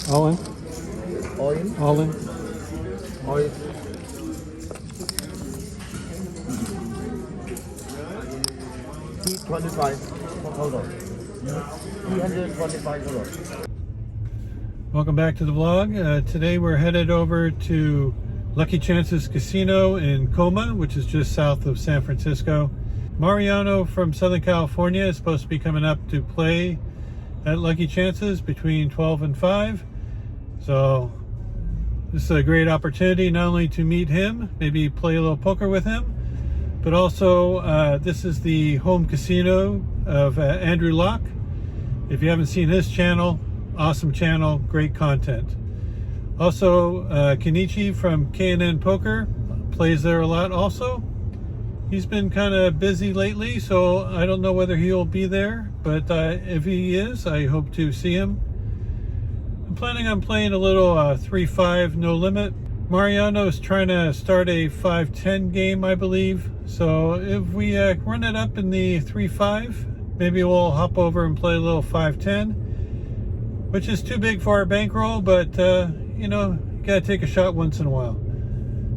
All in? All in? All in? All in. T25 total. 325 total. Welcome back to the vlog. Today we're headed over to Lucky Chances Casino in Coma, which is just south of San Francisco. Mariano from Southern California is supposed to be coming up to play at Lucky Chances between 12 and 5. So this is a great opportunity not only to meet him, maybe play a little poker with him, but also this is the home casino of Andrew Lok. If you haven't seen his channel, awesome channel, great content. Also, Kenichi from K&N Poker plays there a lot also. He's been kind of busy lately, so I don't know whether he'll be there, but if he is, I hope to see him. I'm planning on playing a little 3-5 no limit. Mariano is trying to start a 5-10 game, I believe. So if we run it up in the 3-5, maybe we'll hop over and play a little 5-10, which is too big for our bankroll, but you know, gotta take a shot once in a while.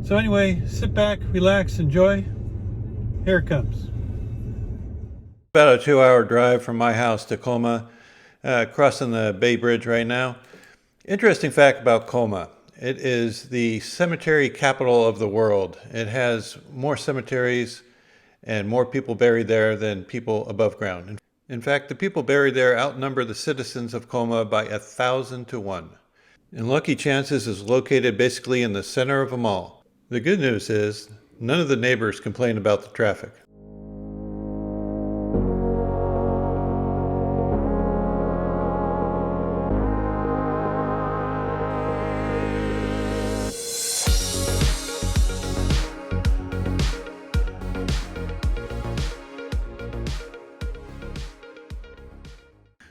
So anyway, sit back, relax, enjoy. Here it comes. About a 2-hour drive from my house to Coma, crossing the Bay Bridge right now. Interesting fact about Coma. It is the cemetery capital of the world. It has more cemeteries and more people buried there than people above ground. In fact, the people buried there outnumber the citizens of Coma by 1,000 to 1. And Lucky Chances is located basically in the center of them all. The good news is none of the neighbors complain about the traffic.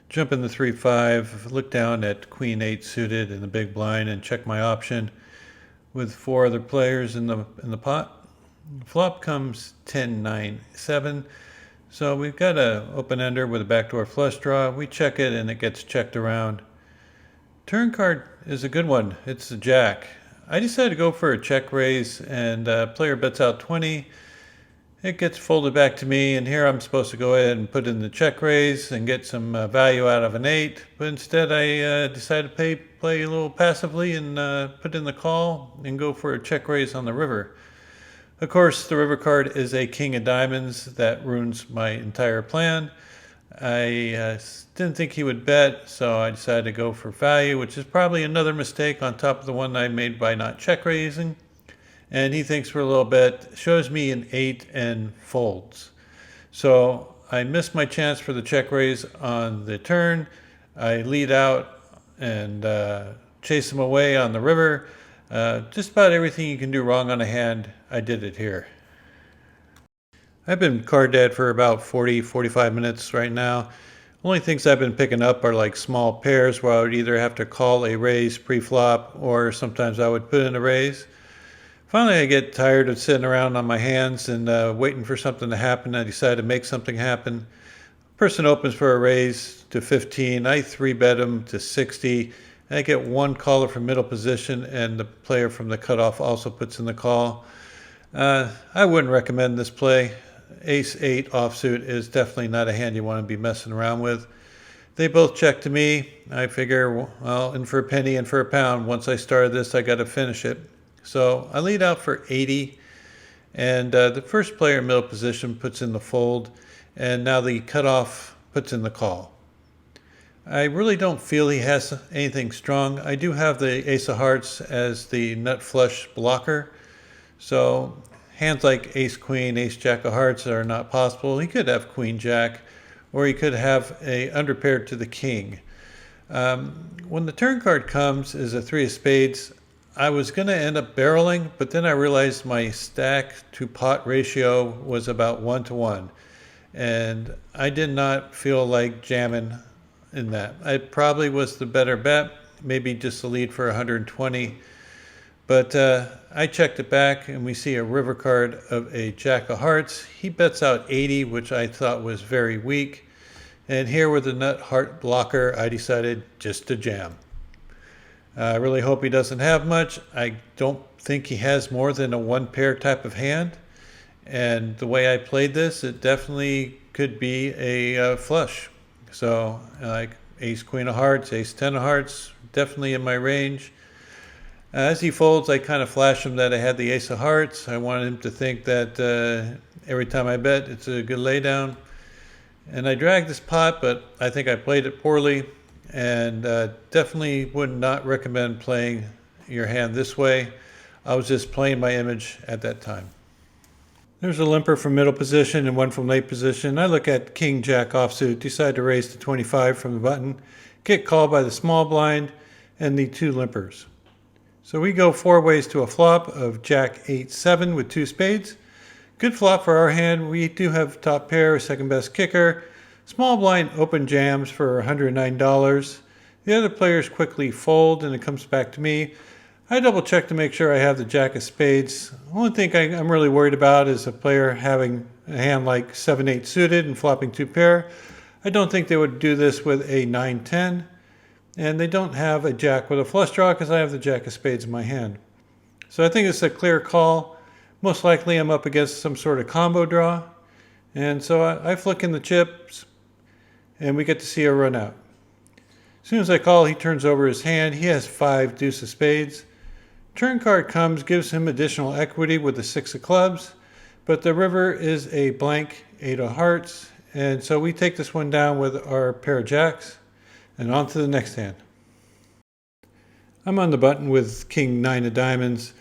Jump in the 3-5, look down at Queen 8 suited in the big blind and check my option with 4 other players in the pot. Flop comes 10-9-7, so we've got a open ender with a backdoor flush draw. We check it and it gets checked around. Turn card is a good one. It's a jack. I decided to go for a check raise, and player bets out 20. It gets folded back to me, and here I'm supposed to go ahead and put in the check raise and get some value out of an 8. But instead I decided to play a little passively and put in the call and go for a check raise on the river. Of course, the river card is a king of diamonds. That ruins my entire plan. I didn't think he would bet, so I decided to go for value, which is probably another mistake on top of the one I made by not check raising. And he thinks for a little bit, shows me an 8 and folds. So I missed my chance for the check raise on the turn. I lead out and chase him away on the river. Just about everything you can do wrong on a hand, I did it here. I've been card dead for about 40-45 minutes right now. Only things I've been picking up are like small pairs where I would either have to call a raise pre-flop or sometimes I would put in a raise. Finally, I get tired of sitting around on my hands and waiting for something to happen. I decide to make something happen. Person opens for a raise to 15. I 3-bet him to 60. I get one caller from middle position, and the player from the cutoff also puts in the call. I wouldn't recommend this play. Ace-8 offsuit is definitely not a hand you want to be messing around with. They both check to me. I figure, well, in for a penny and for a pound. Once I started this, I got to finish it. So I lead out for 80, and the first player in middle position puts in the fold, and now the cutoff puts in the call. I really don't feel he has anything strong. I do have the ace of hearts as the nut flush blocker, so hands like ace queen, ace jack of hearts are not possible. He could have queen jack, or he could have a underpaired to the king. When the turn card comes is a 3 of spades, I was going to end up barreling, but then I realized my stack to pot ratio was about 1-to-1, and I did not feel like jamming in that. It probably was the better bet, maybe just a lead for 120, but I checked it back and we see a river card of a jack of hearts. He bets out 80, which I thought was very weak, and here with the nut heart blocker, I decided just to jam. I really hope he doesn't have much. I don't think he has more than a one pair type of hand. And the way I played this, it definitely could be a flush. So like ace queen of hearts, ace 10 of hearts, definitely in my range. As he folds, I kind of flash him that I had the ace of hearts. I wanted him to think that every time I bet, it's a good laydown. And I dragged this pot, but I think I played it poorly, and definitely would not recommend playing your hand this way. I was just playing my image at that time. There's a limper from middle position and one from late position. I look at king jack offsuit, decide to raise to 25 from the button, get called by the small blind and the two limpers. So we go four ways to a flop of jack 8-7 with two spades. Good flop for our hand. We do have top pair, second best kicker. Small blind open jams for $109. The other players quickly fold and it comes back to me. I double check to make sure I have the jack of spades. The only thing I'm really worried about is a player having a hand like 7-8 suited and flopping two pair. I don't think they would do this with a 9-10. And they don't have a jack with a flush draw because I have the jack of spades in my hand. So I think it's a clear call. Most likely I'm up against some sort of combo draw. And so I flick in the chips and we get to see a run out. As soon as I call, he turns over his hand. He has 5 deuce of spades. Turn card comes, gives him additional equity with the 6 of clubs, but the river is a blank 8 of hearts. And so we take this one down with our pair of jacks and on to the next hand. I'm on the button with king 9 of diamonds.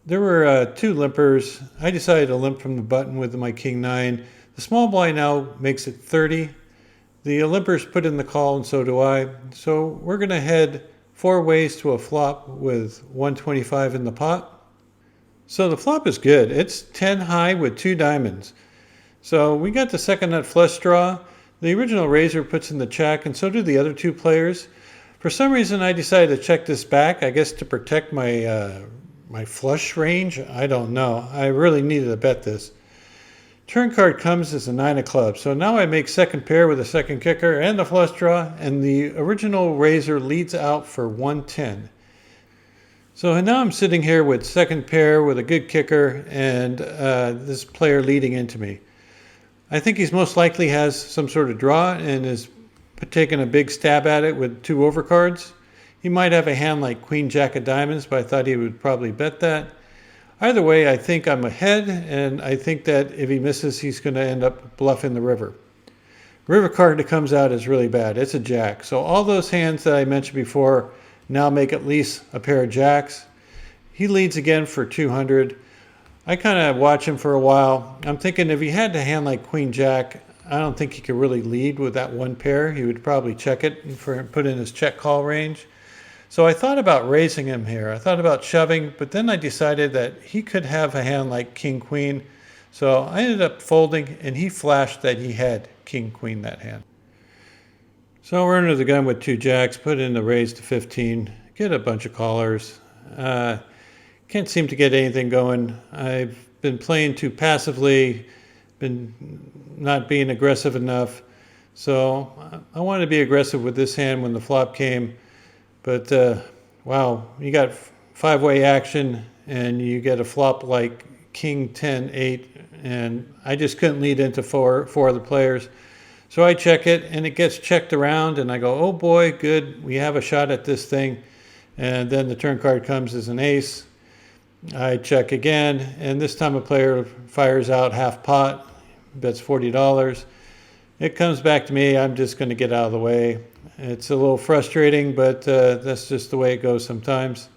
There were two limpers. I decided to limp from the button with my king 9. The small blind now makes it 30. The limpers put in the call and so do I. So we're going to head four ways to a flop with 125 in the pot. So the flop is good. It's 10 high with 2 diamonds. So we got the second nut flush draw. The original raiser puts in the check and so do the other two players. For some reason I decided to check this back, I guess to protect my my flush range. I don't know. I really needed to bet this. Turn card comes as a 9 of clubs. So now I make second pair with a second kicker and the flush draw, and the original raiser leads out for 110. So now I'm sitting here with second pair with a good kicker and this player leading into me. I think he's most likely has some sort of draw and is taking a big stab at it with 2 overcards. He might have a hand like queen jack of diamonds, but I thought he would probably bet that. Either way, I think I'm ahead, and I think that if he misses, he's going to end up bluffing the river. River card that comes out is really bad. It's a jack. So all those hands that I mentioned before now make at least a pair of jacks. He leads again for 200. I kind of watch him for a while. I'm thinking if he had a hand like queen jack, I don't think he could really lead with that one pair. He would probably check it and put in his check call range. So I thought about raising him here. I thought about shoving, but then I decided that he could have a hand like king queen. So I ended up folding, and he flashed that he had king queen that hand. So we're under the gun with 2 jacks, put in the raise to 15, get a bunch of callers. Can't seem to get anything going. I've been playing too passively, been not being aggressive enough. So I wanted to be aggressive with this hand when the flop came. But wow, you got 5-way action and you get a flop like king 10-8, and I just couldn't lead into four other players. So I check it and it gets checked around and I go, oh boy, good, we have a shot at this thing. And then the turn card comes as an ace. I check again, and this time a player fires out half pot, bets $40. It comes back to me. I'm just going to get out of the way. It's a little frustrating, but that's just the way it goes sometimes.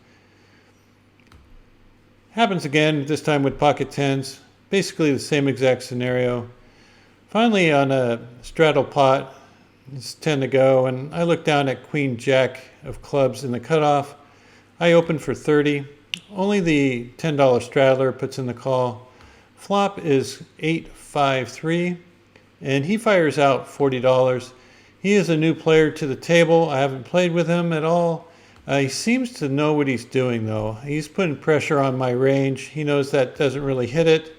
Happens again, this time with pocket tens. Basically the same exact scenario. Finally, on a straddle pot, it's 10 to go, and I look down at queen jack of clubs in the cutoff. I open for 30. Only the $10 straddler puts in the call. Flop is 8-5-3, and he fires out $40. He is a new player to the table. I haven't played with him at all. He seems to know what he's doing, though. He's putting pressure on my range. He knows that doesn't really hit it.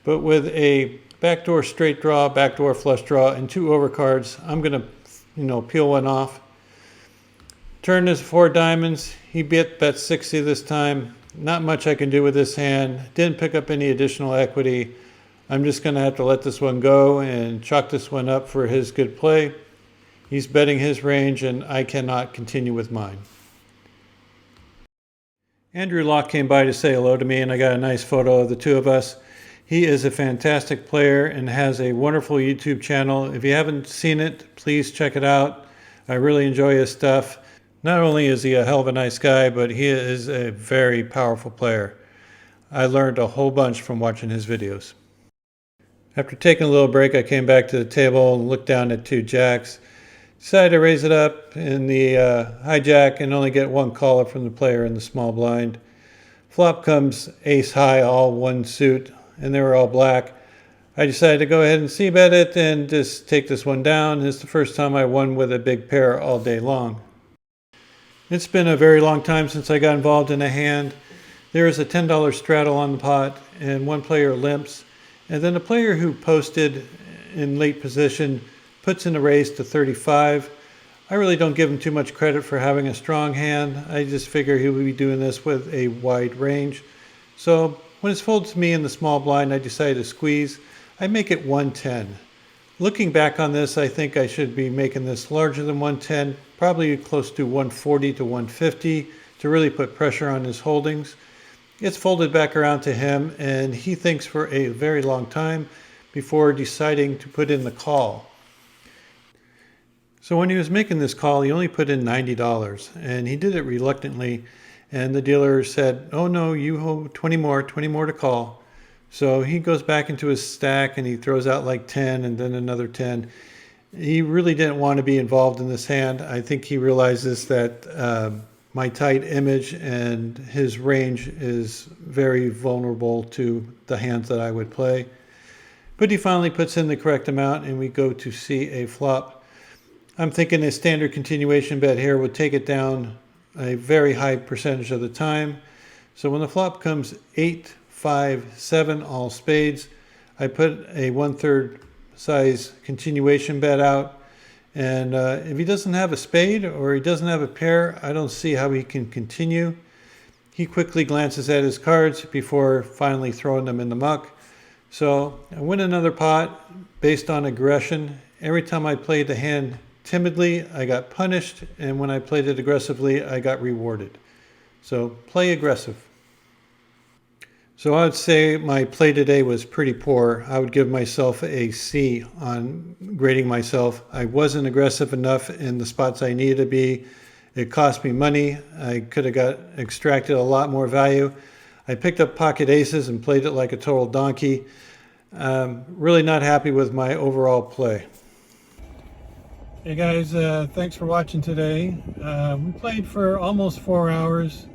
But with a backdoor straight draw, backdoor flush draw, and 2 overcards, I'm going to, peel one off. Turn is 4 diamonds. He bet 60 this time. Not much I can do with this hand. Didn't pick up any additional equity. I'm just going to have to let this one go and chalk this one up for his good play. He's betting his range and I cannot continue with mine. Andrew Lok came by to say hello to me, and I got a nice photo of the two of us. He is a fantastic player and has a wonderful YouTube channel. If you haven't seen it, please check it out. I really enjoy his stuff. Not only is he a hell of a nice guy, but he is a very powerful player. I learned a whole bunch from watching his videos. After taking a little break, I came back to the table and looked down at 2 jacks. Decided to raise it up in the hijack and only get 1 caller from the player in the small blind. Flop comes ace high, all 1 suit, and they were all black. I decided to go ahead and c-bet it and just take this one down. It's the first time I won with a big pair all day long. It's been a very long time since I got involved in a hand. There is a $10 straddle on the pot and 1 player limps, and then the player who posted in late position puts in a raise to 35. I really don't give him too much credit for having a strong hand. I just figure he would be doing this with a wide range. So when it's folded to me in the small blind, I decided to squeeze. I make it 110. Looking back on this, I think I should be making this larger than 110, probably close to 140 to 150 to really put pressure on his holdings. It's folded back around to him, and he thinks for a very long time before deciding to put in the call. So when he was making this call, he only put in $90, and he did it reluctantly, and the dealer said, "Oh no, you owe 20 more to call." So he goes back into his stack and he throws out like 10 and then another 10. He really didn't want to be involved in this hand. I think he realizes that my tight image and his range is very vulnerable to the hands that I would play. But he finally puts in the correct amount and we go to see a flop. I'm thinking a standard continuation bet here would take it down a very high percentage of the time. So when the flop comes 8, 5, 7, all spades, I put a 1/3 size continuation bet out. And if he doesn't have a spade or he doesn't have a pair, I don't see how he can continue. He quickly glances at his cards before finally throwing them in the muck. So I win another pot based on aggression. Every time I played the hand timidly, I got punished, and when I played it aggressively, I got rewarded. So play aggressive. So I would say my play today was pretty poor. I would give myself a C on grading myself. I wasn't aggressive enough in the spots I needed to be. It cost me money. I could have extracted a lot more value. I picked up pocket aces and played it like a total donkey. Really not happy with my overall play. Hey guys, thanks for watching today. We played for almost 4 hours,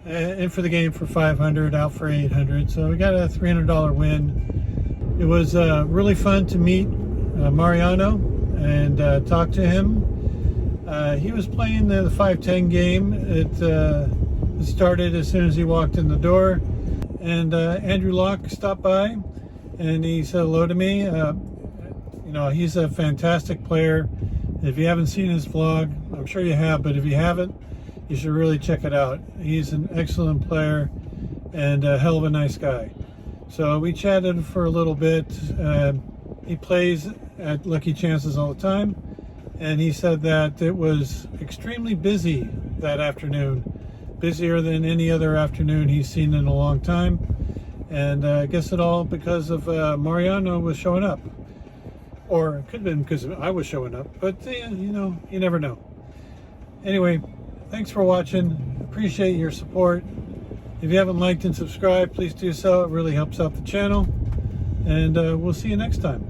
in for the game for 500, out for 800. So we got a $300 win. It was really fun to meet Mariano and talk to him. He was playing the 5-10 game. It started as soon as he walked in the door, and Andrew Lok stopped by and he said hello to me. You know, he's a fantastic player. If you haven't seen his vlog, I'm sure you have, but if you haven't, you should really check it out. He's an excellent player and a hell of a nice guy. So we chatted for a little bit. He plays at Lucky Chances all the time, and he said that it was extremely busy that afternoon, busier than any other afternoon he's seen in a long time. And I guess it all because of Mariano was showing up. Or it could have been because I was showing up, but you know, you never know. Anyway, thanks for watching. Appreciate your support. If you haven't liked and subscribed, please do so. It really helps out the channel. And we'll see you next time.